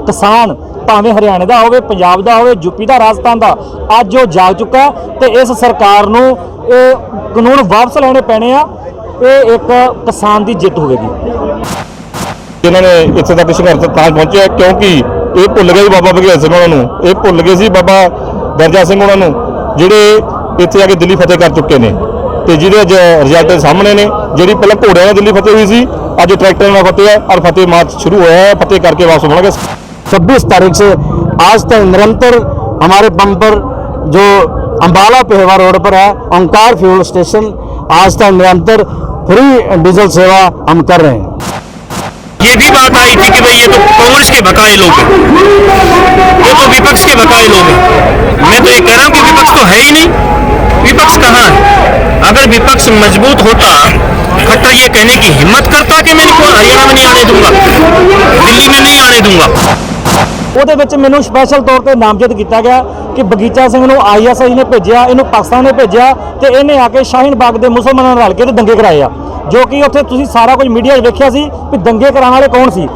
किसान भावें हरियाणे का होवे, पंजाब का होवे, यूपी का, राजस्थान का, अज वो जाग चुका है। तो इस सरकार नूं कानून वापस लेने पैने आ। ये एक किसान की जित होगी। इन्होंने इत्थे तक संघर्ष तां पहुंचे क्योंकि ये भुल गए बाबा बघेल सिंह उन्होंने, ये भुल गए सी बाबा गरजा सिंह उन्होंने, जिहड़े इत्थे आके दिल्ली फतेह कर चुके हैं। तो जिहदे अज रिजल्ट सामने ने, जिहड़ी पहले घोड़ियां नाल दिल्ली फतेह हुई सी, अज ट्रैक्टर नाल फतेह है और फतेह मार्च शुरू होया है। फतेह करके वापस मुड़ेंगे। 26 तारीख से आज तक निरंतर हमारे पंप पर जो अम्बाला पेहवा रोड पर है ओंकार फ्यूल स्टेशन, आज तक निरंतर फ्री डीजल सेवा हम कर रहे हैं। ये भी बात आई थी कि भाई ये तो कांग्रेस के बकाए लोग हैं, ये तो विपक्ष के बकाए लोग हैं। मैं तो ये कह रहा हूँ कि विपक्ष तो है ही नहीं। विपक्ष कहाँ है? अगर विपक्ष मजबूत होता, खट्टर ये कहने की हिम्मत करता कि मैं इनको हरियाणा में नहीं आने दूंगा, दिल्ली में नहीं आने दूंगा। ਉਹਦੇ ਵਿੱਚ ਮੈਨੂੰ ਸਪੈਸ਼ਲ ਤੌਰ ਤੇ ਨਾਮਜ਼ਦ ਕੀਤਾ ਗਿਆ ਕਿ ਬਗੀਚਾ ਸਿੰਘ ਨੂੰ ISI ਨੇ ਭੇਜਿਆ, ਇਹਨੂੰ ਪਾਕਿਸਤਾਨ ਨੇ ਭੇਜਿਆ ਤੇ ਇਹਨੇ ਆ ਕੇ ਸ਼ਾਹੀਨ ਬਾਗ ਦੇ ਮੁਸਲਮਾਨਾਂ ਨਾਲ ਰਲ ਕੇ ਤੇ ਦੰਗੇ ਕਰਾਏ ਆ, ਜੋ ਕਿ ਉੱਥੇ ਤੁਸੀਂ ਸਾਰਾ ਕੁਝ ਮੀਡੀਆ 'ਚ ਵੇਖਿਆ ਸੀ ਵੀ ਦੰਗੇ ਕਰਾਉਣ ਵਾਲੇ ਕੌਣ ਸੀ।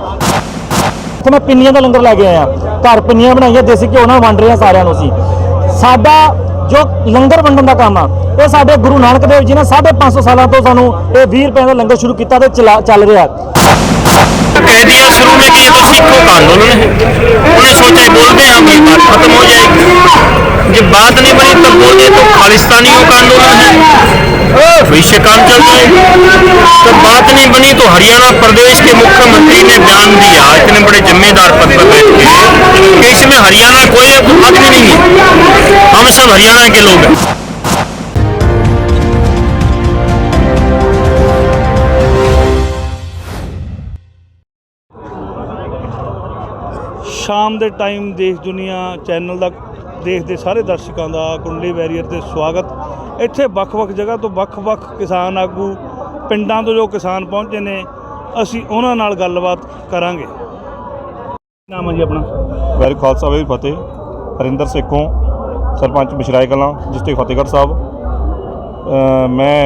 ਉੱਥੇ ਮੈਂ ਪਿੰਨੀਆਂ ਦਾ ਲੰਗਰ ਲੈ ਕੇ ਆਇਆ, ਘਰ ਪਿੰਨੀਆਂ ਬਣਾਈਆਂ, ਦੇਸੀ ਘਿਓ ਨਾਲ ਵੰਡ ਰਹੇ ਆ ਸਾਰਿਆਂ ਨੂੰ। ਅਸੀਂ ਸਾਡਾ ਜੋ ਲੰਗਰ ਵੰਡਣ ਦਾ ਕੰਮ ਆ, ਇਹ ਸਾਡੇ ਗੁਰੂ ਨਾਨਕ ਦੇਵ ਜੀ ਨੇ 550 ਸਾਲਾਂ ਤੋਂ ਸਾਨੂੰ ਇਹ 20 ਰੁਪਏ ਦਾ ਲੰਗਰ ਸ਼ੁਰੂ ਕੀਤਾ ਤੇ ਚੱਲ ਰਿਹਾ। कह दिया शुरू में कि ये तो सिखों का आंदोलन है, उन्हें सोचा बोलते हम ये बात खत्म हो जाएगी। जब बात नहीं बनी तब बोलते तो खालिस्तानियों का आंदोलन है, वैश्य काम चल रहा है। तब बात नहीं बनी तो हरियाणा प्रदेश के मुख्यमंत्री ने बयान दिया इतने बड़े जिम्मेदार पद पर बैठ के कि इसमें हरियाणा कोई आदमी नहीं है, हम सब हरियाणा के लोग हैं। शाम के टाइम देश दुनिया चैनल का देखते सारे दर्शकों का कुंडली वैरीयर से स्वागत। इत्थे ਵੱਖ-ਵੱਖ जगह तो ਵੱਖ-ਵੱਖ किसान आगू पिंडां तो जो किसान पहुँचे ने, असी उन्हां नाल गलबात करांगे। नाम है जी अपना? वाहिगुरू खालसा वाहिगुरू फतेह। हरिंदर सिखों, सरपंच बिशराए कलां, डिस्ट्रिक्ट फतेहगढ़ साहब। मैं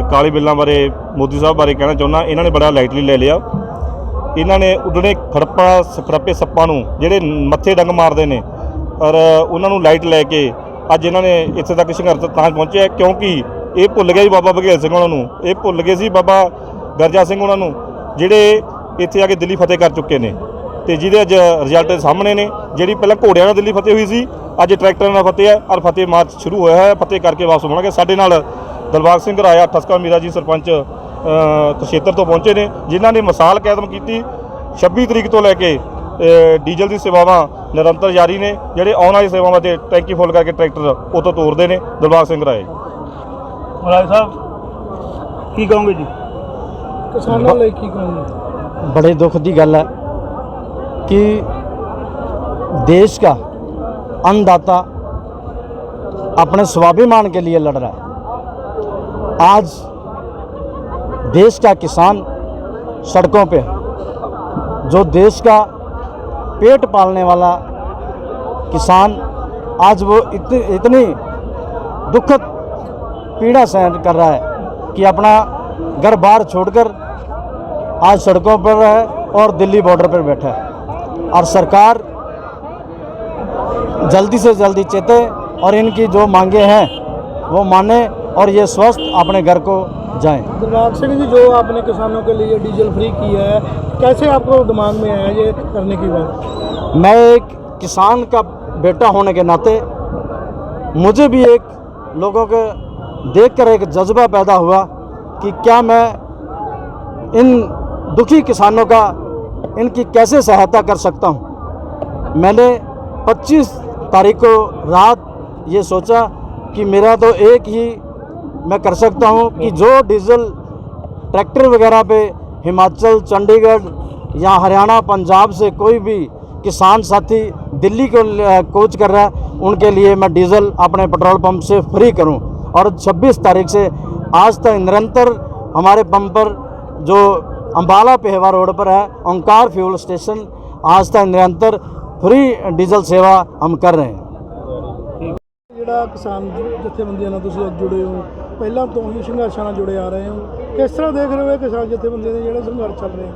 काली बिल्लां बारे, मोदी साहब बारे कहना चाहुंदा। इन्होंने बड़ा लाइटली ले लिया। इन्होंने उडने खड़प्पे सप्पां नूं जिहड़े मत्थे डंग मारते हैं और उन्होंने लाइट लैके अज इन्होंने इत्थे तक संघर्ष तां पहुँचे क्योंकि ये भुल गए बाबा बघेल सिंह उन्होंने, ये भुल गए सी बाबा गरजा सिंह उन्होंने, जिहड़े इत्थे आके दिल्ली फतेह कर चुके हैं। तो जिहदे अज रिजल्ट सामने ने, जिहड़ी पहले घोड़ियां नाल दिल्ली फतेह हुई सी, अज ट्रैक्टर नाल फतेह है और फतेह मार्च शुरू होया है। फतेह करके वापस मुड़ेंगे। साडे नाल दिलबाग सिंह राया ठसका मीरा जी सरपंच कुशेतर तो पहुँचे ने, जिन्हों ने मिसाल कायम की। 26 तरीक तो लैके डीजल की सेवावां निरंतर जारी ने, जिहड़े आने वाली सेवावां ते टैंकी फुल करके ट्रैक्टर उतों तोड़ते हैं। दिलबाग सिंह राय राय साहब की कहोगे जी? किसानों लई की कहोगे? बड़े दुख की गल है कि देश का अन्नदाता अपने स्वाभिमान के लिए लड़ रहा है। आज देश का किसान सड़कों पे, जो देश का पेट पालने वाला किसान, आज वो इतनी दुखद पीड़ा सहन कर रहा है कि अपना घर बार छोड़कर आज सड़कों पर है और दिल्ली बॉर्डर पर बैठा है। और सरकार जल्दी से जल्दी चेते और इनकी जो मांगे हैं वो माने और ये स्वस्थ अपने घर को जाएं। दिलबाग सिंह जी, जो आपने किसानों के लिए डीजल फ्री किया है, कैसे आपको दिमाग में आया ये करने की बात? मैं एक किसान का बेटा होने के नाते मुझे भी एक लोगों को देखकर एक जज्बा पैदा हुआ कि क्या मैं इन दुखी किसानों का, इनकी कैसे सहायता कर सकता हूँ। मैंने 25 तारीख को रात ये सोचा कि मेरा तो एक ही मैं कर सकता हूँ कि जो डीजल ट्रैक्टर वगैरह पे हिमाचल, चंडीगढ़ या हरियाणा, पंजाब से कोई भी किसान साथी दिल्ली को कोच कर रहा है, उनके लिए मैं डीजल अपने पेट्रोल पंप से फ्री करूं। और 26 तारीख से आज तक निरंतर हमारे पंप पर जो अम्बाला पेहवा रोड पर है ओंकार फ्यूल स्टेशन, आज तक निरंतर फ्री डीजल सेवा हम कर रहे हैं। ਜਿਹੜਾ किसान ਜਥੇਬੰਦੀਆਂ ਨਾਲ ਤੁਸੀਂ जुड़े हो, ਪਹਿਲਾਂ ਤੋਂ ਹੀ ਸੰਘਰਸ਼ਾਂ ਨਾਲ जुड़े आ रहे हो, किस तरह देख रहे हो किसान जथेबंदियों ਦੇ ਜਿਹੜੇ ਸੰਘਰਸ਼ ਚੱਲ ਰਹੇ हैं?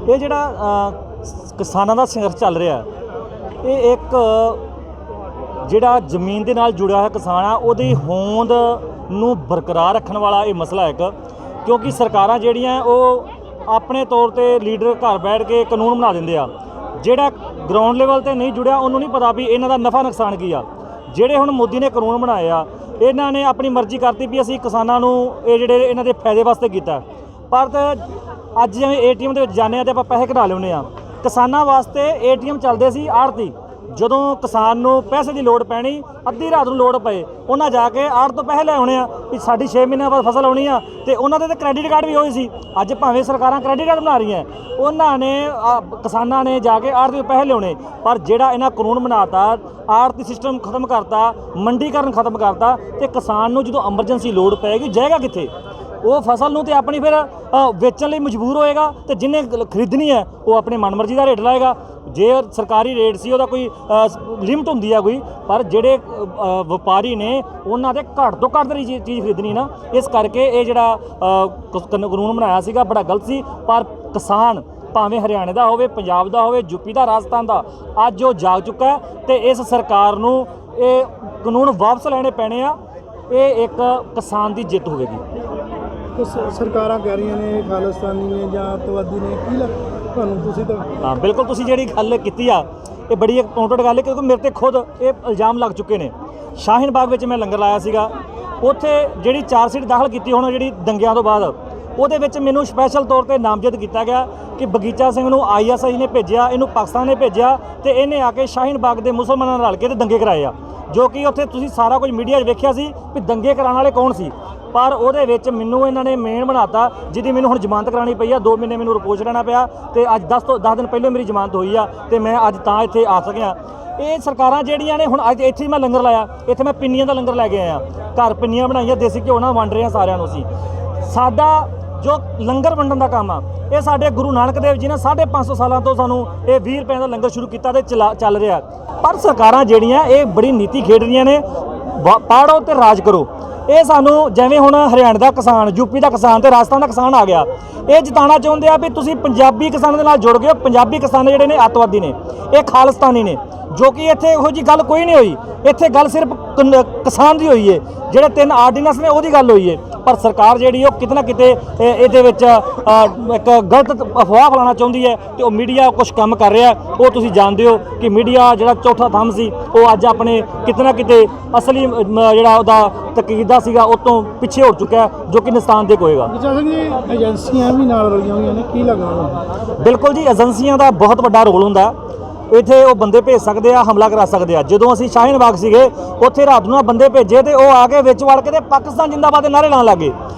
ਇਹ ਜਿਹੜਾ ਕਿਸਾਨਾਂ ਦਾ ਸੰਘਰਸ਼ ਚੱਲ ਰਿਹਾ, ਇਹ ਇੱਕ ਜਿਹੜਾ ਜ਼ਮੀਨ ਦੇ ਨਾਲ ਜੁੜਿਆ ਹੋਇਆ ਕਿਸਾਨ ਆ ਉਹਦੀ ਹੋਂਦ ਨੂੰ ਬਰਕਰਾਰ ਰੱਖਣ ਵਾਲਾ ਇਹ ਮਸਲਾ ਹੈ ਇੱਕ। ਕਿਉਂਕਿ ਸਰਕਾਰਾਂ ਜਿਹੜੀਆਂ ਉਹ ਆਪਣੇ ਤੌਰ ਤੇ ਲੀਡਰ ਘਰ ਬੈਠ ਕੇ ਕਾਨੂੰਨ ਬਣਾ ਦਿੰਦੇ ਆ, ਜਿਹੜਾ ਗਰਾਊਂਡ ਲੈਵਲ ਤੇ ਨਹੀਂ ਜੁੜਿਆ ਉਹਨੂੰ ਨਹੀਂ ਪਤਾ ਵੀ ਇਹਨਾਂ ਦਾ ਨਫਾ ਨੁਕਸਾਨ ਕੀ ਆ। ਜਿਹੜੇ ਹੁਣ ਮੋਦੀ ਨੇ ਕਾਨੂੰਨ ਬਣਾਏ ਆ, ਇਹਨਾਂ ਨੇ ਆਪਣੀ ਮਰਜ਼ੀ ਕਰਤੀ ਵੀ ਅਸੀਂ ਕਿਸਾਨਾਂ ਨੂੰ ਇਹ ਜਿਹੜੇ ਇਹਨਾਂ ਦੇ ਫਾਇਦੇ ਵਾਸਤੇ ਕੀਤਾ, ਪਰ ਅੱਜ ਜਿਵੇਂ ATM ਦੇ ਵਿੱਚ ਜਾਂਦੇ ਆ ਤੇ ਆਪਾਂ ਪੈਸੇ ਕਢਾ ਲਿਆਉਂਦੇ ਆ। ਕਿਸਾਨਾਂ ਵਾਸਤੇ ATM ਚੱਲਦੇ ਸੀ ਆੜ੍ਹਤੀ, ਜਦੋਂ ਕਿਸਾਨ ਨੂੰ ਪੈਸੇ ਦੀ ਲੋੜ ਪੈਣੀ, ਅੱਧੀ ਰਾਤ ਨੂੰ ਲੋੜ ਪਏ, ਉਹਨਾਂ ਜਾ ਕੇ ਆੜ੍ਹਤ ਤੋਂ ਪੈਸੇ ਲੈ ਆਉਣੇ ਆ ਵੀ ਸਾਡੀ 6 ਮਹੀਨਿਆਂ ਬਾਅਦ ਫਸਲ ਆਉਣੀ ਆ, ਤੇ ਉਹਨਾਂ ਦੇ ਤਾਂ ਕ੍ਰੈਡਿਟ ਕਾਰਡ ਵੀ ਹੋਈ ਸੀ। ਅੱਜ ਭਾਵੇਂ ਸਰਕਾਰਾਂ ਕ੍ਰੈਡਿਟ ਕਾਰਡ ਬਣਾ ਰਹੀਆਂ, ਉਹਨਾਂ ਨੇ ਕਿਸਾਨਾਂ ਨੇ ਜਾ ਕੇ ਆੜ੍ਹਤ ਤੋਂ ਪੈਸੇ ਲਿਆਉਣੇ, ਪਰ ਜਿਹੜਾ ਇਹਨਾਂ ਕਾਨੂੰਨ ਬਣਾਤਾ, ਆੜ੍ਹਤੀ ਸਿਸਟਮ ਖਤਮ ਕਰਤਾ, ਮੰਡੀਕਰਨ ਖਤਮ ਕਰਤਾ, ਤੇ ਕਿਸਾਨ ਨੂੰ ਜਦੋਂ ਐਮਰਜੈਂਸੀ ਲੋੜ ਪਏਗੀ ਜਾਏਗਾ ਕਿੱਥੇ? ਉਹ ਫਸਲ ਨੂੰ ਤੇ ਆਪਣੀ ਫਿਰ ਵੇਚਣ ਲਈ ਮਜਬੂਰ ਹੋਏਗਾ, ਤੇ ਜਿਹਨੇ ਖਰੀਦਣੀ ਹੈ ਉਹ ਆਪਣੇ ਮਨਮਰਜ਼ੀ ਦਾ ਰੇਟ ਲਾਏਗਾ। ਜੇ ਸਰਕਾਰੀ ਰੇਟ ਸੀ ਉਹਦਾ ਕੋਈ ਲਿਮਟ ਹੁੰਦੀ ਆ ਕੋਈ, ਪਰ ਜਿਹੜੇ ਵਪਾਰੀ ਨੇ ਉਹਨਾਂ ਦੇ ਘੱਟ ਤੋਂ ਘੱਟ ਦੀ ਚੀਜ਼ ਖਰੀਦਣੀ ਨਾ। ਇਸ ਕਰਕੇ ਇਹ ਜਿਹੜਾ ਕਾਨੂੰਨ ਬਣਾਇਆ ਸੀਗਾ ਬੜਾ ਗਲਤ ਸੀ, ਪਰ ਕਿਸਾਨ ਭਾਵੇਂ ਹਰਿਆਣੇ ਦਾ ਹੋਵੇ, ਪੰਜਾਬ ਦਾ ਹੋਵੇ, ਯੂਪੀ ਦਾ, ਰਾਜਸਥਾਨ ਦਾ, ਅੱਜ ਉਹ ਜਾਗ ਚੁੱਕਾ ਤੇ ਇਸ ਸਰਕਾਰ ਨੂੰ ਇਹ ਕਾਨੂੰਨ ਵਾਪਸ ਲੈਣੇ ਪੈਣੇ ਆ। ਇਹ ਇੱਕ ਕਿਸਾਨ ਦੀ ਜਿੱਤ ਹੋਵੇਗੀ। ਸਰਕਾਰਾਂ ਕਹਿ ਰਹੀਆਂ ਨੇ ਖਾਲਿਸਤਾਨੀ ਨੇ ਜਾਂ ਅੱਤਵਾਦੀ ਨੇ, ਕੀ ਤੁਹਾਨੂੰ ਤੁਸੀਂ ਤਾਂ ਹਾਂ ਬਿਲਕੁਲ, ਤੁਸੀਂ ਜਿਹੜੀ ਗੱਲ ਕੀਤੀ ਆ ਇਹ ਬੜੀ ਇੰਪੋਰਟੈਂਟ ਗੱਲ ਹੈ, ਕਿਉਂਕਿ ਮੇਰੇ ਤੇ ਖੁਦ ਇਹ ਇਲਜ਼ਾਮ ਲੱਗ ਚੁੱਕੇ ਨੇ। ਸ਼ਾਹੀਨ ਬਾਗ ਵਿੱਚ ਮੈਂ ਲੰਗਰ ਲਾਇਆ ਸੀਗਾ, ਉੱਥੇ ਜਿਹੜੀ ਚਾਰਜਸ਼ੀਟ ਦਾਖਲ ਕੀਤੀ ਹੁਣ ਜਿਹੜੀ ਦੰਗਿਆਂ ਤੋਂ ਬਾਅਦ, ਉਹਦੇ ਵਿੱਚ ਮੈਨੂੰ ਸਪੈਸ਼ਲ ਤੌਰ ਤੇ ਨਾਮਜ਼ਦ ਕੀਤਾ ਗਿਆ ਕਿ ਬਗੀਚਾ ਸਿੰਘ ਨੂੰ ISI ਨੇ ਭੇਜਿਆ, ਇਹਨੂੰ ਪਾਕਿਸਤਾਨ ਨੇ ਭੇਜਿਆ, ਤੇ ਇਹਨੇ ਆ ਕੇ ਸ਼ਾਹੀਨ ਬਾਗ ਦੇ ਮੁਸਲਮਾਨਾਂ ਨਾਲ ਰਲ ਕੇ ਤੇ ਦੰਗੇ ਕਰਾਏ ਆ। ਜੋ ਕਿ ਉੱਥੇ ਤੁਸੀਂ ਸਾਰਾ ਕੁਝ ਮੀਡੀਆ 'ਚ ਵੇਖਿਆ ਸੀ ਵੀ ਦੰਗੇ ਕਰਾਉਣ ਵਾਲੇ ਕੌਣ ਸੀ, ਪਰ ਉਹਦੇ ਵਿੱਚ ਮੈਨੂੰ ਇਹਨਾਂ ਨੇ ਮੇਨ ਬਣਾਤਾ, ਜਿਹਦੀ ਮੈਨੂੰ ਹੁਣ ਜ਼ਮਾਨਤ ਕਰਾਉਣੀ ਪਈ ਆ। 2 ਮਹੀਨੇ ਮੈਨੂੰ ਰਿਪੋਰਟ ਰਹਿਣਾ ਪਿਆ, ਤੇ ਅੱਜ 10 ਦਿਨ ਪਹਿਲਾਂ ਮੇਰੀ ਜ਼ਮਾਨਤ ਹੋਈ ਆ, ਤੇ ਮੈਂ ਅੱਜ ਤਾਂ ਇੱਥੇ ਆ ਸਕਿਆ। ਇਹ ਸਰਕਾਰਾਂ ਜਿਹੜੀਆਂ ਨੇ ਹੁਣ ਅੱਜ ਇੱਥੇ ਹੀ ਮੈਂ ਲੰਗਰ ਲਾਇਆ, ਇੱਥੇ ਮੈਂ ਪਿੰਨੀਆਂ ਦਾ ਲੰਗਰ ਲੈ ਕੇ ਆਇਆ, ਘਰ ਪਿੰਨੀਆਂ ਬਣਾਈਆਂ, ਦੇਸੀ ਘਿਓ ਨਾਲ ਵੰਡ ਰਹੇ ਆ ਸਾਰਿਆਂ ਨੂੰ ਅਸੀਂ। ਸਾਡਾ ਜੋ ਲੰਗਰ ਵੰਡਣ ਦਾ ਕੰਮ ਆ, ਇਹ ਸਾਡੇ ਗੁਰੂ ਨਾਨਕ ਦੇਵ ਜੀ ਨੇ 550 ਸਾਲਾਂ ਤੋਂ ਸਾਨੂੰ ਇਹ 20 ਰੁਪਏ ਦਾ ਲੰਗਰ ਸ਼ੁਰੂ ਕੀਤਾ ਤੇ ਚੱਲ ਰਿਹਾ। ਪਰ ਸਰਕਾਰਾਂ ਜਿਹੜੀਆਂ ਇਹ ਬੜੀ ਨੀਤੀ ਖੇਡ ਰਹੀਆਂ ਨੇ, ਪਾੜੋ ਤੇ ਰਾਜ ਕਰੋ। ਇਹ ਸਾਨੂੰ ਜਿਵੇਂ ਹੁਣ ਹਰਿਆਣਾ ਦਾ ਕਿਸਾਨ, ਯੂਪੀ ਦਾ ਕਿਸਾਨ ਤੇ ਰਾਜਸਥਾਨ ਦਾ ਕਿਸਾਨ ਆ ਗਿਆ, ਇਹ ਜਿਤਾਉਣਾ ਚਾਹੁੰਦੇ ਆ ਵੀ ਤੁਸੀਂ ਪੰਜਾਬੀ ਕਿਸਾਨਾਂ ਦੇ ਨਾਲ ਜੁੜ ਗਏ ਹੋ। ਪੰਜਾਬੀ ਕਿਸਾਨ ਜਿਹੜੇ ਨੇ ਅੱਤਵਾਦੀ ਨੇ, ਇਹ ਖਾਲਿਸਤਾਨੀ ਨੇ, ਜੋ ਕਿ ਇੱਥੇ ਇਹੋ ਜਿਹੀ ਗੱਲ ਕੋਈ ਨਹੀਂ ਹੋਈ। ਇੱਥੇ ਗੱਲ ਸਿਰਫ ਕਿਸਾਨ ਦੀ ਹੋਈ ਹੈ, ਜਿਹੜੇ 3 ਆਰਡੀਨੈਂਸ ਨੇ ਉਹਦੀ ਗੱਲ ਹੋਈ ਹੈ। ਪਰ ਸਰਕਾਰ ਜਿਹੜੀ ਉਹ ਕਿਤੇ ਨਾ ਕਿਤੇ ਇਹਦੇ ਵਿੱਚ ਇੱਕ ਗਲਤ ਅਫਵਾਹ ਫੈਲਾਉਣਾ ਚਾਹੁੰਦੀ ਹੈ, ਤੇ ਉਹ ਮੀਡੀਆ ਕੁਝ ਕੰਮ ਕਰ ਰਿਹਾ। ਉਹ ਤੁਸੀਂ ਜਾਣਦੇ ਹੋ ਕਿ ਮੀਡੀਆ ਜਿਹੜਾ ਚੌਥਾ ਥੰਮ ਸੀ, ਉਹ ਅੱਜ ਆਪਣੇ ਕਿਤੇ ਨਾ ਕਿਤੇ ਅਸਲੀ ਜਿਹੜਾ ਉਹਦਾ ਤਕੀਦਾ ਸੀਗਾ ਉਹ ਤੋਂ ਪਿੱਛੇ ਹੋ ਚੁੱਕਾ, ਜੋ ਕਿ ਨੁਕਸਾਨਦੇਹ ਹੋਏਗਾ। ਬਗੀਚਾ ਸਿੰਘ ਜੀ, ਏਜੰਸੀਆਂ ਵੀ ਨਾਲ ਰਲੀਆਂ ਹੋਈਆਂ ਨੇ, ਕੀ ਲੱਗਦਾ? ਬਿਲਕੁਲ ਜੀ, ਏਜੰਸੀਆਂ ਦਾ ਬਹੁਤ ਵੱਡਾ ਰੋਲ ਹੁੰਦਾ। ਇੱਥੇ ਉਹ ਬੰਦੇ ਭੇਜ ਸਕਦੇ ਆ, ਹਮਲਾ ਕਰਾ ਸਕਦੇ ਆ। ਜਦੋਂ ਅਸੀਂ ਸ਼ਾਹੀਨ ਬਾਗ ਸੀਗੇ, ਉੱਥੇ ਰਾਤ ਨੂੰ ਬੰਦੇ ਭੇਜੇ ਤੇ ਉਹ ਆ ਕੇ ਵਿੱਚ ਵੜ ਕੇ ਤੇ ਪਾਕਿਸਤਾਨ ਜਿੰਦਾਬਾਦ ਦੇ ਨਾਅਰੇ ਲਾਉਣ ਲੱਗੇ।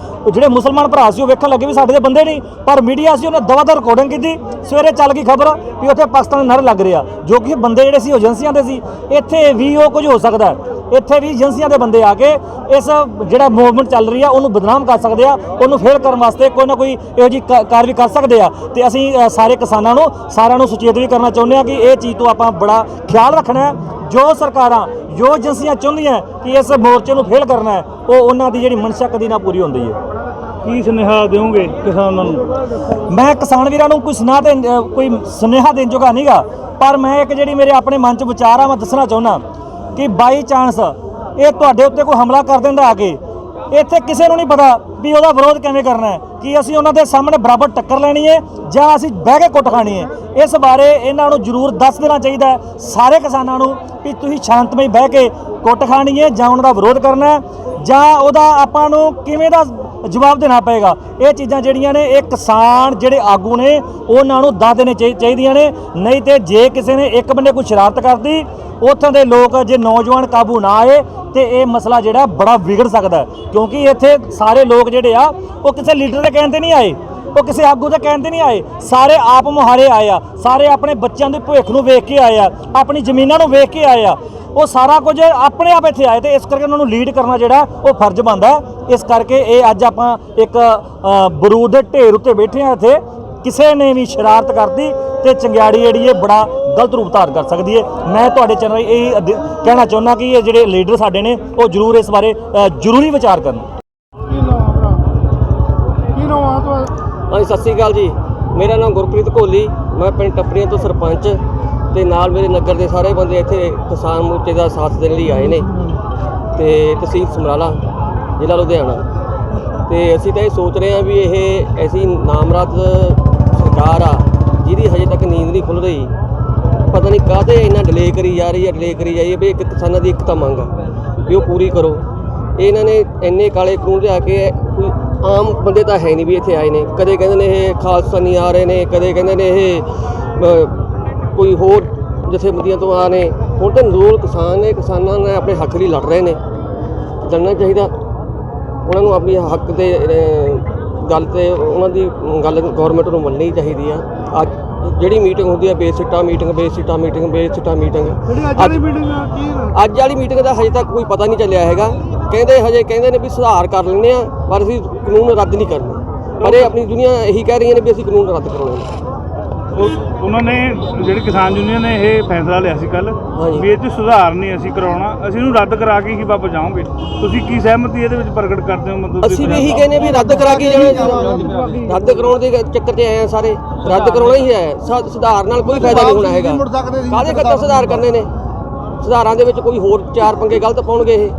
ਜਿਹੜੇ ਮੁਸਲਮਾਨ ਭਰਾ ਸੀ ਉਹ ਵੇਖਣ ਲੱਗੇ ਵੀ ਸਾਡੇ ਦੇ ਬੰਦੇ ਨਹੀਂ, ਪਰ ਮੀਡੀਆ ਸੀ ਉਹਨੇ ਦਵਾ-ਦਵ ਰਿਕਾਰਡਿੰਗ ਕੀਤੀ। ਸਵੇਰੇ ਚੱਲ ਗਈ ਖਬਰ ਵੀ ਉੱਥੇ ਪਾਕਿਸਤਾਨ ਦੇ ਨਾਅਰੇ ਲੱਗ ਰਿਹਾ, ਜੋ ਕਿ ਬੰਦੇ ਜਿਹੜੇ ਸੀ ਉਹ ਏਜੰਸੀਆਂ ਦੇ ਸੀ। ਇੱਥੇ ਵੀ ਉਹ ਕੁਝ ਹੋ ਸਕਦਾ, ਇੱਥੇ ਵੀ ਏਜੰਸੀਆਂ ਦੇ ਬੰਦੇ ਆ ਕੇ ਇਸ ਜਿਹੜਾ ਮੂਵਮੈਂਟ ਚੱਲ ਰਹੀ ਆ ਉਹਨੂੰ ਬਦਨਾਮ ਕਰ ਸਕਦੇ ਆ, ਉਹਨੂੰ ਫੇਲ ਕਰਨ ਵਾਸਤੇ ਕੋਈ ਨਾ ਕੋਈ ਇਹੋ ਜਿਹੀ ਕਾਰਵਾਈ ਕਰ ਸਕਦੇ ਆ। ਤੇ ਅਸੀਂ ਸਾਰੇ ਕਿਸਾਨਾਂ ਨੂੰ ਸਾਰਿਆਂ ਨੂੰ ਸੁਚੇਤ ਵੀ ਕਰਨਾ ਚਾਹੁੰਦੇ ਆ ਕਿ ਇਹ ਚੀਜ਼ ਤੋਂ ਆਪਾਂ ਬੜਾ ਖਿਆਲ ਰੱਖਣਾ ਹੈ। ਜੋ ਸਰਕਾਰਾਂ, ਜੋ ਏਜੰਸੀਆਂ ਚਾਹੁੰਦੀਆਂ ਕਿ ਇਸ ਮੋਰਚੇ ਨੂੰ ਫੇਲ ਕਰਨਾ ਹੈ, ਉਹ ਉਹਨਾਂ ਦੀ ਜਿਹੜੀ ਮਨਸ਼ਾ ਕਦੀ ਨਾ ਪੂਰੀ ਹੁੰਦੀ ਹੈ। ਕੀ ਸੁਨੇਹਾ ਦਿਓਗੇ ਕਿਸਾਨਾਂ ਨੂੰ? ਮੈਂ ਕਿਸਾਨ ਵੀਰਾਂ ਨੂੰ ਕੋਈ ਸੁਨੇਹਾ ਦੇਣ ਜੋਗਾ ਨਹੀਂਗਾ, ਪਰ ਮੈਂ ਇੱਕ ਜਿਹੜੀ ਮੇਰੇ ਆਪਣੇ ਮਨ 'ਚ ਵਿਚਾਰ ਆ ਮੈਂ ਦੱਸਣਾ ਚਾਹੁੰਦਾ ਕਿ ਬਾਈ ਚਾਂਸ ਇਹ ਤੁਹਾਡੇ ਉੱਤੇ ਕੋਈ ਹਮਲਾ ਕਰ ਦਿੰਦਾ ਆ ਕੇ, ਇੱਥੇ ਕਿਸੇ ਨੂੰ ਨਹੀਂ ਪਤਾ ਵੀ ਉਹਦਾ ਵਿਰੋਧ ਕਿਵੇਂ ਕਰਨਾ ਹੈ, ਕਿ ਅਸੀਂ ਉਹਨਾਂ ਦੇ ਸਾਹਮਣੇ ਬਰਾਬਰ ਟੱਕਰ ਲੈਣੀ ਹੈ ਜਾਂ ਅਸੀਂ ਬਹਿ ਕੇ ਕੁੱਟ ਖਾਣੀ ਹੈ। ਇਸ ਬਾਰੇ ਇਹਨਾਂ ਨੂੰ ਜ਼ਰੂਰ ਦੱਸ ਦੇਣਾ ਚਾਹੀਦਾ ਸਾਰੇ ਕਿਸਾਨਾਂ ਨੂੰ ਵੀ ਤੁਸੀਂ ਸ਼ਾਂਤਮਈ ਬਹਿ ਕੇ ਕੁੱਟ ਖਾਣੀ ਹੈ ਜਾਂ ਉਹਨਾਂ ਦਾ ਵਿਰੋਧ ਕਰਨਾ ਜਾਂ ਉਹਦਾ ਆਪਾਂ ਨੂੰ ਕਿਵੇਂ ਦਾ ਜਵਾਬ ਦੇਣਾ ਪਏਗਾ। ਇਹ ਚੀਜ਼ਾਂ ਜਿਹੜੀਆਂ ਨੇ ਇਹ ਕਿਸਾਨ ਜਿਹੜੇ ਆਗੂ ਨੇ ਉਹਨਾਂ ਨੂੰ ਦੱਸ ਦੇਣੇ ਚਾਹੀਦੀਆਂ ਨੇ। ਨਹੀਂ ਤੇ ਜੇ ਕਿਸੇ ਨੇ ਇੱਕ ਬੰਨੇ ਕੋਈ ਸ਼ਰਾਰਤ ਕਰਦੀ, ਉੱਥੋਂ ਦੇ ਲੋਕ ਜੇ ਨੌਜਵਾਨ ਕਾਬੂ ਨਾ ਆਏ ਤੇ ਇਹ ਮਸਲਾ ਜਿਹੜਾ ਬੜਾ ਵਿਗੜ ਸਕਦਾ, ਕਿਉਂਕਿ ਇੱਥੇ ਸਾਰੇ ਲੋਕ ਜਿਹੜੇ ਆ ਉਹ ਕਿਸੇ ਲੀਡਰ ਦੇ ਕਹਿਣ ਤੇ ਨਹੀਂ ਆਏ, ਉਹ ਕਿਸੇ ਆਗੂ ਦੇ ਕਹਿਣ ਤੇ ਨਹੀਂ ਆਏ, ਸਾਰੇ ਆਪ ਮੁਹਾਰੇ ਆਏ ਆ, ਸਾਰੇ ਆਪਣੇ ਬੱਚਿਆਂ ਦੇ ਭਵਿੱਖ ਨੂੰ ਵੇਖ ਕੇ ਆਏ ਆ, ਆਪਣੀ ਜ਼ਮੀਨਾਂ ਨੂੰ ਵੇਖ ਕੇ ਆਏ ਆ। ਉਹ ਸਾਰਾ ਕੁਝ ਆਪਣੇ ਆਪ ਇੱਥੇ ਆਏ ਤੇ ਇਸ ਕਰਕੇ ਉਹਨਾਂ ਨੂੰ ਲੀਡ ਕਰਨਾ ਜਿਹੜਾ ਉਹ ਫਰਜ਼ ਬਣਦਾ। ਇਸ ਕਰਕੇ ਇਹ ਅੱਜ ਆਪਾਂ ਇੱਕ ਬਰੂਦ ਦੇ ਢੇਰ ਉੱਤੇ ਬੈਠੇ ਆ। ਇੱਥੇ ਕਿਸੇ ਨੇ ਵੀ ਸ਼ਰਾਰਤ ਕਰਦੀ ਤੇ ਚੰਗਿਆੜੀ ਜਿਹੜੀ ਇਹ ਬੜਾ ਗਲਤ ਰੂਪ ਧਾਰਨ ਕਰ ਸਕਦੀ ਹੈ। ਮੈਂ ਤੁਹਾਡੇ ਚੈਨਲ ਇਹ ਕਹਿਣਾ ਚਾਹੁੰਦਾ ਕਿ ਇਹ ਜਿਹੜੇ ਲੀਡਰ ਸਾਡੇ ਨੇ ਉਹ ਜ਼ਰੂਰ ਇਸ ਬਾਰੇ ਜ਼ਰੂਰੀ ਵਿਚਾਰ ਕਰਨ। ਕੀ ਨਾਮ ਆ ਤੁਹਾਡਾ? ਹਾਂਜੀ, ਸਤਿ ਸ਼੍ਰੀ ਅਕਾਲ ਜੀ। ਮੇਰਾ ਨਾਮ ਗੁਰਪ੍ਰੀਤ ਕੋਹਲੀ, ਮੈਂ ਪਿੰਡ ਟੱਪਰੀਆਂ ਤੋਂ ਸਰਪੰਚ ਤੇ ਨਾਲ ਮੇਰੇ ਨਗਰ ਦੇ ਸਾਰੇ ਬੰਦੇ ਇੱਥੇ ਕਿਸਾਨ ਮੋਰਚੇ ਦਾ ਸਾਥ ਦੇਣ ਲਈ ਆਏ ਨੇ ਤੇ ਤਹਿਸੀਲ ਸਮਰਾਲਾ ਜ਼ਿਲ੍ਹਾ ਲੁਧਿਆਣਾ। ਤੇ ਅਸੀਂ ਤਾਂ ਇਹ ਸੋਚ ਰਹੇ ਹਾਂ ਵੀ ਇਹ ਐਸੀ ਨਾਮਰਦ ਸਰਕਾਰ ਆ ਜਿਹਦੀ ਹਜੇ ਤੱਕ ਨੀਂਦ ਨਹੀਂ ਖੁੱਲ੍ਹ ਰਹੀ। ਪਤਾ ਨਹੀਂ ਕਾਹਦੇ ਇੰਨਾ ਡਿਲੇ ਕਰੀ ਜਾ ਰਹੀ ਹੈ ਵੀ ਇੱਕ ਕਿਸਾਨਾਂ ਦੀ ਇੱਕ ਤਾਂ ਮੰਗ ਆ ਵੀ ਉਹ ਪੂਰੀ ਕਰੋ। ਇਹਨਾਂ ਨੇ ਇੰਨੇ ਕਾਲੇ ਕਾਨੂੰਨ ਲਿਆ ਕੇ ਕੋਈ ਆਮ ਬੰਦੇ ਤਾਂ ਹੈ ਨਹੀਂ ਵੀ ਇੱਥੇ ਆਏ ਨੇ। ਕਦੇ ਕਹਿੰਦੇ ਨੇ ਇਹ ਖਾਲਸਾਨੀ ਆ ਰਹੇ ਨੇ, ਕਦੇ ਕਹਿੰਦੇ ਨੇ ਇਹ ਕੋਈ ਹੋਰ ਜਥੇਬੰਦੀਆਂ ਤੋਂ ਆ ਨੇ। ਹੁਣ ਤਾਂ ਨਿਰੋਲ ਕਿਸਾਨ ਨੇ, ਕਿਸਾਨਾਂ ਨੇ ਆਪਣੇ ਹੱਕ ਲਈ ਲੜ ਰਹੇ ਨੇ। ਲੜਨਾ ਚਾਹੀਦਾ ਉਹਨਾਂ ਨੂੰ, ਆਪਣੀ ਹੱਕ ਦੇ ਗੱਲ ਤੇ ਉਹਨਾਂ ਦੀ ਗੱਲ ਗੌਰਮੈਂਟ ਨੂੰ ਮੰਨਣੀ ਚਾਹੀਦੀ ਆ। ਅੱਜ ਜਿਹੜੀ ਮੀਟਿੰਗ ਹੁੰਦੀ ਆ ਬੇਸਿੱਟਾ ਮੀਟਿੰਗ ਅੱਜ ਵਾਲੀ ਮੀਟਿੰਗ ਦਾ ਹਜੇ ਤੱਕ ਕੋਈ ਪਤਾ ਨਹੀਂ ਚੱਲਿਆ ਹੈਗਾ। ਕਹਿੰਦੇ ਨੇ ਵੀ ਸੁਧਾਰ ਕਰ ਲੈਂਦੇ ਆ ਪਰ ਅਸੀਂ ਕਾਨੂੰਨ ਰੱਦ ਨਹੀਂ ਕਰਨੇ। ਪਰ ਇਹ ਆਪਣੀ ਦੁਨੀਆ ਇਹੀ ਕਹਿ ਰਹੀਆਂ ਨੇ ਵੀ ਅਸੀਂ ਕਾਨੂੰਨ ਰੱਦ ਕਰਾਉਣੇ ਨੇ। ਉਹਨਾਂ ਨੇ ਜਿਹੜੀ ਕਿਸਾਨ ਯੂਨੀਅਨ ਨੇ ਇਹ ਫੈਸਲਾ ਲਿਆ ਸੀ ਕੱਲ ਵੀ ਇਹ 'ਚ ਸੁਧਾਰ ਨਹੀਂ ਅਸੀਂ ਕਰਾਉਣਾ, ਅਸੀਂ ਇਹਨੂੰ ਰੱਦ ਕਰਾ ਕੇ ਹੀ ਵਾਪਸ ਜਾਵਾਂਗੇ। ਤੁਸੀਂ ਕੀ ਸਹਿਮਤੀ ਇਹਦੇ ਵਿੱਚ ਪ੍ਰਗਟ ਕਰਦੇ ਹੋ? ਮਤਲਬ ਅਸੀਂ ਵੀ ਇਹੀ ਕਹਿੰਦੇ ਵੀ ਰੱਦ ਕਰਾ ਕੇ ਜਾਣਾ। ਰੱਦ ਕਰਾਉਣ ਦੇ ਚੱਕਰ 'ਚ ਆਏ ਆ ਸਾਰੇ, ਰੱਦ ਕਰਾਉਣਾ ਹੀ ਹੈ। ਸੁਧਾਰ ਨਾਲ ਕੋਈ ਫਾਇਦਾ ਨਹੀਂ ਹੋਣਾ ਹੈਗਾ। ਕਾਹਦੇ ਖਾਤਰ ਸੁਧਾਰ ਕਰਨੇ ਨੇ? ਸੁਧਾਰਾਂ ਦੇ ਵਿੱਚ ਕੋਈ ਹੋਰ ਚਾਰ ਪੰਗੇ ਗਲਤ ਪਾਉਣਗੇ। ਇਹ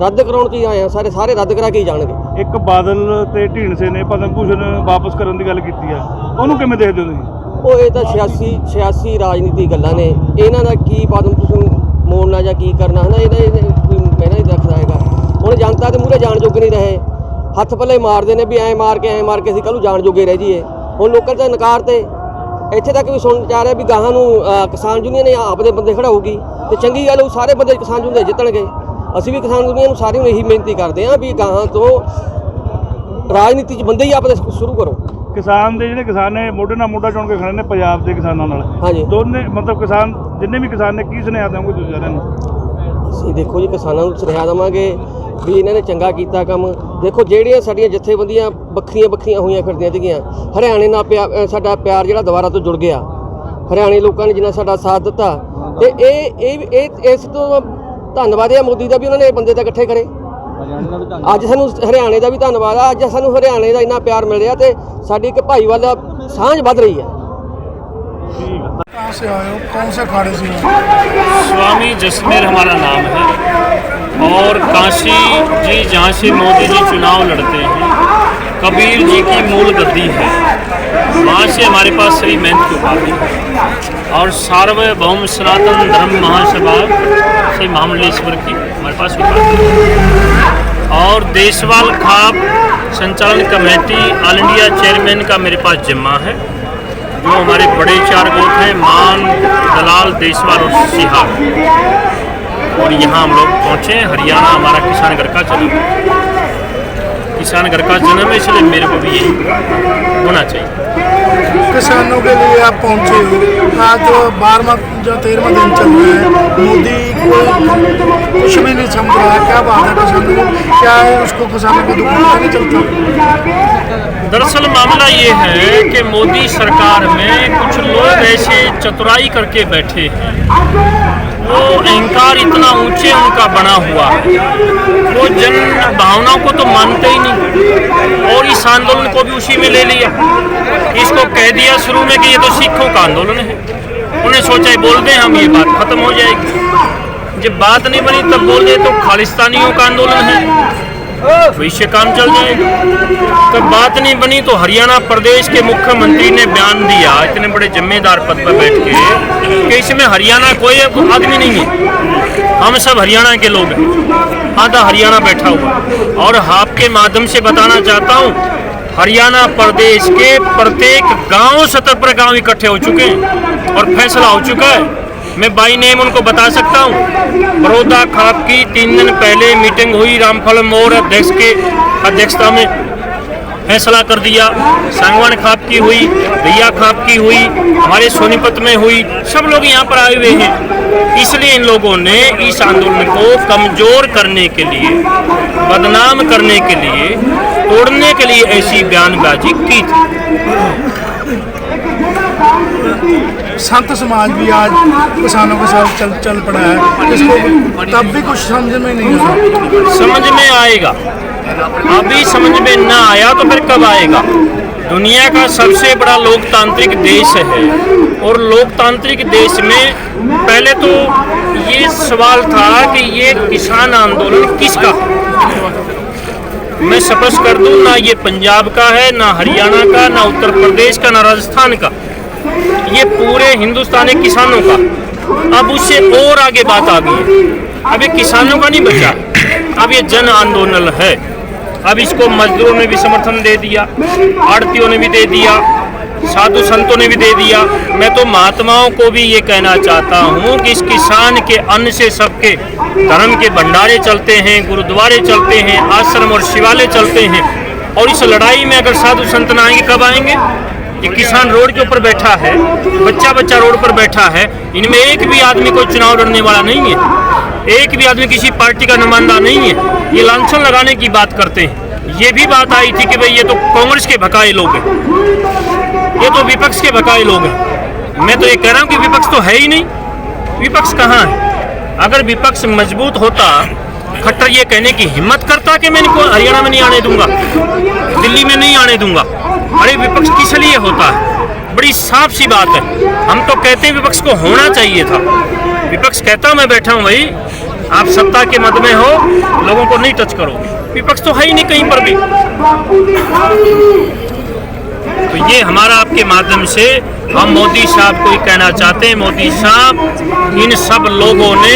ਰੱਦ ਕਰਾਉਣ 'ਚ ਹੀ ਆਏ ਆ ਸਾਰੇ ਰੱਦ ਕਰਾ ਕੇ ਹੀ ਜਾਣਗੇ। ਇੱਕ ਬਾਦਲ ਤੇ ਢੀਂਡਸੇ ਨੇ ਪਦਮ ਭੂਸ਼ਣ ਵਾਪਸ ਕਰਨ ਦੀ ਗੱਲ ਕੀਤੀ ਆ, ਉਹਨੂੰ ਕਿਵੇਂ ਦੇਖਦੇ ਹੋ ਤੁਸੀਂ? ਉਹ ਇਹ ਤਾਂ 86 ਰਾਜਨੀਤੀ ਗੱਲਾਂ ਨੇ। ਇਹਨਾਂ ਦਾ ਕੀ ਪਦਮ ਭੂਸ਼ਣ ਮੋੜਨਾ ਜਾਂ ਕੀ ਕਰਨਾ ਹੈ ਨਾ, ਇਹਦਾ ਕੋਈ ਮੈਨਾਂ ਹੀ ਰੱਖਦਾ ਹੈਗਾ। ਹੁਣ ਜਨਤਾ ਦੇ ਮੂਹਰੇ ਜਾਣ ਜੋਗੇ ਨਹੀਂ ਰਹੇ। ਹੱਥ ਪੱਲੇ ਮਾਰਦੇ ਨੇ ਵੀ ਐਂ ਮਾਰ ਕੇ ਅਸੀਂ ਕੱਲ੍ਹ ਨੂੰ ਜਾਣ ਜੋਗੇ ਰਹਿ ਜਾਈਏ। ਹੁਣ ਲੋਕਾਂ ਦਾ ਨਕਾਰ ਤੇ ਇੱਥੇ ਤੱਕ ਵੀ ਸੁਣ ਜਾ ਰਿਹਾ ਵੀ ਗਾਹਾਂ ਨੂੰ ਕਿਸਾਨ ਯੂਨੀਅਨ ਨੇ ਆਪਦੇ ਬੰਦੇ ਖੜਾਊਗੀ ਤੇ ਚੰਗੀ ਗੱਲ ਉਹ ਸਾਰੇ ਬੰਦੇ ਕਿਸਾਨ ਯੂਨੀਅਨ ਜਿੱਤਣਗੇ। ਅਸੀਂ ਵੀ ਕਿਸਾਨ ਯੂਨੀਅਨ ਨੂੰ ਸਾਰਿਆਂ ਨੂੰ ਇਹੀ ਬੇਨਤੀ ਕਰਦੇ ਹਾਂ ਵੀ ਗਾਹਾਂ ਤੋਂ ਰਾਜਨੀਤੀ 'ਚ ਬੰਦੇ ਹੀ ਆਪਦੇ ਸ਼ੁਰੂ ਕਰੋ। ਕਿਸਾਨ ਦੇ ਜਿਹੜੇ ਕਿਸਾਨ ਨੇ ਮੋਢੇ ਨਾਲ ਮੋਢਾ ਚੁਣ ਕੇ ਖੜੇ ਨੇ ਪੰਜਾਬ ਦੇ ਕਿਸਾਨਾਂ ਨਾਲ। ਹਾਂਜੀ, ਦੋਨੇ ਮਤਲਬ ਕਿਸਾਨ ਜਿੰਨੇ ਵੀ ਕਿਸਾਨ ਨੇ ਕੀ ਸੁਨੇਹਾ ਦੇਵੋਗੇ ਤੁਸੀਂ ਸਾਰਿਆਂ ਨੂੰ? ਅਸੀਂ ਦੇਖੋ ਜੀ ਕਿਸਾਨਾਂ ਨੂੰ ਸੁਨੇਹਾ ਦੇਵਾਂਗੇ ਵੀ ਇਹਨਾਂ ਨੇ ਚੰਗਾ ਕੀਤਾ ਕੰਮ। ਦੇਖੋ ਜਿਹੜੀਆਂ ਸਾਡੀਆਂ ਜਥੇਬੰਦੀਆਂ ਵੱਖਰੀਆਂ ਹੋਈਆਂ ਫਿਰਦੀਆਂ ਸੀਗੀਆਂ, ਹਰਿਆਣੇ ਨਾਲ ਸਾਡਾ ਪਿਆਰ ਜਿਹੜਾ ਦੁਬਾਰਾ ਤੋਂ ਜੁੜ ਗਿਆ। ਹਰਿਆਣੇ ਲੋਕਾਂ ਨੇ ਜਿੰਨਾ ਸਾਡਾ ਸਾਥ ਦਿੱਤਾ ਤੇ ਇਹ ਇਸ ਤੋਂ ਧੰਨਵਾਦ ਹੈ ਮੋਦੀ ਦਾ ਵੀ ਉਹਨਾਂ ਨੇ ਇਹ ਬੰਦੇ ਤਾਂ ਇਕੱਠੇ ਕਰੇ। ਅੱਜ ਸਾਨੂੰ ਹਰਿਆਣੇ ਦਾ ਵੀ ਧੰਨਵਾਦ ਆ। ਅੱਜ ਸਾਨੂੰ ਹਰਿਆਣੇ ਦਾ ਇੰਨਾ ਪਿਆਰ ਮਿਲ ਰਿਹਾ ਤੇ ਸਾਡੀ ਇੱਕ ਭਾਈਵਾਲਾ ਸਾਂਝ ਵੱਧ ਰਹੀ ਹੈ। कहाँ से आए हो, कौन से अखाड़े से हो? स्वामी जसमेर हमारा नाम है और काशी जी जहाँ से मोदी जी चुनाव लड़ते हैं, कबीर जी की मूल गद्दी है, वहाँ से हमारे पास श्री महंत की उपाधि है और सार्वभौम सनातन धर्म महासभा श्री महामंडलेश्वर की हमारे पास उपाधि है और देशवाल खाप संचालन कमेटी ऑल इंडिया चेयरमैन का मेरे पास जिम्मा है। जो हमारे बड़े चार गोट हैं मान, दलाल, देशवाल और सिहार, और यहाँ हम लोग पहुँचे। हरियाणा हमारा किसान घर का जन्म है, किसान घर का जन्म है, इसलिए मेरे को भी यही होना चाहिए। किसानों के लिए आप पहुंचे हो। आज जो 13वां दिन चल रहा है, मोदी को कुछ भी नहीं समझ रहा है। क्या बात है किसानों को? क्या है उसको किसानों को दुख नहीं चलता? दरअसल मामला ये है कि मोदी सरकार में कुछ लोग ऐसे चतुराई करके बैठे हैं, वो अहंकार इतना ऊंचे उनका बना हुआ है, वो जन भावनाओं को तो मानते ही नहीं और इस आंदोलन को भी उसी में ले लिया। इसको कह दिया शुरू में कि ये तो सिखों का आंदोलन है। उन्हें सोचा बोल दें हम, ये बात खत्म हो जाएगी। जब बात नहीं बनी तब बोल दे तो खालिस्तानियों का आंदोलन है, तो इससे काम चल जाएगा। तब बात नहीं बनी तो हरियाणा प्रदेश के मुख्यमंत्री ने बयान दिया इतने बड़े जिम्मेदार पद पर बैठ के कि इसमें हरियाणा कोई आदमी नहीं है, हम सब हरियाणा के लोग हैं। आधा हरियाणा बैठा हुआ। और आपके माध्यम से बताना चाहता हूँ, हरियाणा प्रदेश के प्रत्येक गांव सतह पर गांव इकट्ठे हो चुके हैं और फैसला हो चुका है। मैं बाई नेम उनको बता सकता हूँ। बड़ौदा खाप की 3 दिन पहले मीटिंग हुई, रामफल मोर अध्यक्ष के अध्यक्षता में फैसला कर दिया। सांगवान खाप की हुई, भैया खाप की हुई, हमारे सोनीपत में हुई, सब लोग यहाँ पर आए हुए हैं। इसलिए इन लोगों ने इस आंदोलन को कमजोर करने के लिए, बदनाम करने के लिए, तोड़ने के लिए ऐसी बयानबाजी की थी। संत समाज भी आज किसानों के साथ चल पड़ा है, इसको तब भी कुछ समझ में नहीं आया। समझ में आएगा, अभी समझ में ना आया तो फिर कब आएगा? दुनिया का सबसे बड़ा लोकतांत्रिक देश है और लोकतांत्रिक देश में पहले तो ये सवाल था कि ये किसान आंदोलन किसका। मैं स्पष्ट कर दूं, ना ये पंजाब का है, ना हरियाणा का, ना उत्तर प्रदेश का, ना राजस्थान का, ये पूरे हिंदुस्तान के किसानों का। अब उससे और आगे बात आ गई है, अब ये किसानों का नहीं बचा, अब ये जन आंदोलन है। अब इसको मजदूरों ने भी समर्थन दे दिया, आड़तियों ने भी दे दिया, साधु संतों ने भी दे दिया। मैं तो महात्माओं को भी ये कहना चाहता हूँ कि इस किसान के अन्न से सबके धर्म के भंडारे चलते हैं, गुरुद्वारे चलते हैं, आश्रम और शिवालय चलते हैं। और इस लड़ाई में अगर साधु संत ना आएंगे, कब आएंगे? ये किसान रोड के ऊपर बैठा है, बच्चा बच्चा रोड पर बैठा है, इनमें एक भी आदमी कोई चुनाव लड़ने वाला नहीं है, एक भी आदमी किसी पार्टी का नुमाइंदा नहीं है। ये लांछन लगाने की बात करते हैं। ये भी बात आई थी कि भाई ये तो कांग्रेस के भकाए लोग हैं, ये तो विपक्ष के भकाए लोग हैं। मैं तो ये कह रहा हूँ कि विपक्ष तो है ही नहीं। विपक्ष कहाँ है? अगर विपक्ष मजबूत होता, खट्टर ये कहने की हिम्मत करता कि मैं इनको हरियाणा में नहीं आने दूंगा, दिल्ली में नहीं आने दूंगा, अरे विपक्ष किस लिए होता है? बड़ी साफ सी बात है। हम तो कहते विपक्ष को होना चाहिए था। विपक्ष कहता मैं बैठा हूँ भाई, आप सत्ता के मद में हो, लोगों को नहीं टच करो। विपक्ष तो है ही नहीं कहीं पर भी। तो ये हमारा आपके माध्यम से हम मोदी साहब को ही कहना चाहते हैं, मोदी साहब, इन सब लोगों ने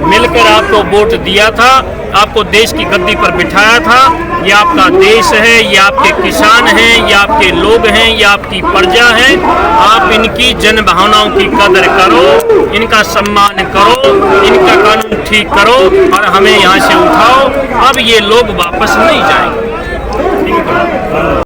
मिलकर आपको वोट दिया था, आपको देश की गद्दी पर बिठाया था। ये आपका देश है, ये आपके किसान हैं, ये आपके लोग हैं, ये आपकी प्रजा है। आप इनकी जन भावनाओं की कदर करो, इनका सम्मान करो, इनका कानून ठीक करो और हमें यहाँ से उठाओ। अब ये लोग वापस नहीं जाएंगे। ठीक है।